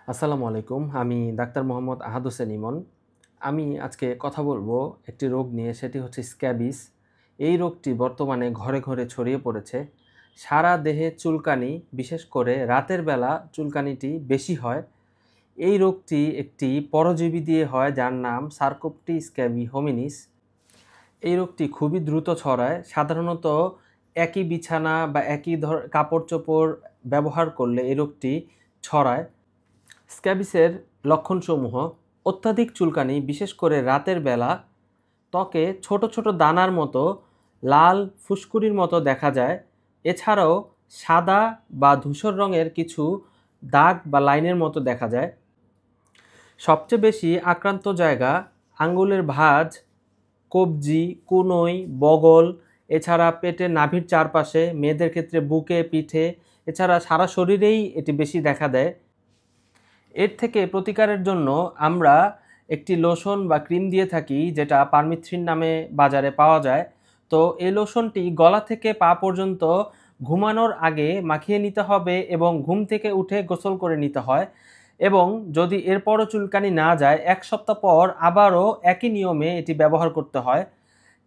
আসসালামু আলাইকুম। আমি ডাক্তার মোহাম্মদ আহাদ হোসেন ইমন। আমি আজকে কথা বলবো একটি রোগ নিয়ে, সেটি হচ্ছে স্ক্যাবিস। এই রোগটি বর্তমানে ঘরে ঘরে ছড়িয়ে পড়েছে। সারা দেহে চুলকানি, বিশেষ করে রাতের বেলা চুলকানিটি বেশি হয়। এই রোগটি একটি পরজীবী দিয়ে হয়, যার নাম সারকোপ্টি স্ক্যাবি হোমিনিস। এই রোগটি খুবই দ্রুত ছড়ায়। সাধারণত একই বিছানা বা একই কাপড়-চোপড় ব্যবহার করলে এই রোগটি ছড়ায়। স্ক্যাবিসের লক্ষণসমূহ: অত্যাধিক চুলকানি, বিশেষ করে রাতের বেলা। ত্বকে ছোট ছোট দানার মতো লাল ফুসকুড়ির মতো দেখা যায়। এছাড়াও সাদা বা ধূসর রঙের কিছু দাগ বা লাইনের মতো দেখা যায়। সবচেয়ে বেশি আক্রান্ত জায়গা আঙ্গুলের ভাঁজ, কবজি, কনুই, বগল, এছাড়া পেটের নাভির চারপাশে, মেয়েদের ক্ষেত্রে বুকে, পিঠে, এছাড়া সারা শরীরেই এটি বেশি দেখা দেয়। এর থেকে প্রতিকারের জন্য আমরা একটি লোশন বা ক্রিম দিয়ে থাকি, যেটা পারমিথ্রিন নামে বাজারে পাওয়া যায়। তো এই লোশনটি গলা থেকে পা পর্যন্ত ঘুমানোর আগে মাখিয়ে নিতে হবে এবং ঘুম থেকে উঠে গোসল করে নিতে হয়। এবং যদি এরপরও চুলকানি না যায়, ১ সপ্তাহ পর আবারও একই নিয়মে এটি ব্যবহার করতে হয়।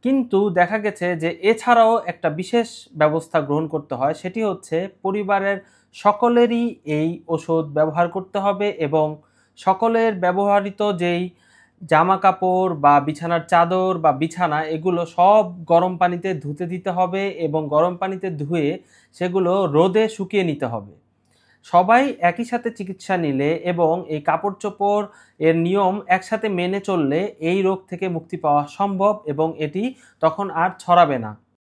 কিন্তু দেখা গেছে যে এছাড়াও একটা বিশেষ ব্যবস্থা গ্রহণ করতে হয়, সেটি হচ্ছে পরিবারের সকলেরই এই ওষুধ ব্যবহার করতে হবে এবং সকলের ব্যবহৃত যেই জামা কাপড় বা বিছানার চাদর বা বিছানা, এগুলো সব গরম পানিতে ধুতে দিতে হবে এবং গরম পানিতে ধুয়ে সেগুলো রোদে শুকিয়ে নিতে হবে। সবাই একই সাথে চিকিৎসা নিলে এবং এই কাপড়-চোপড় এর নিয়ম একসাথে মেনে চললে এই রোগ থেকে মুক্তি পাওয়া সম্ভব এবং এটি তখন আর ছড়াবে না।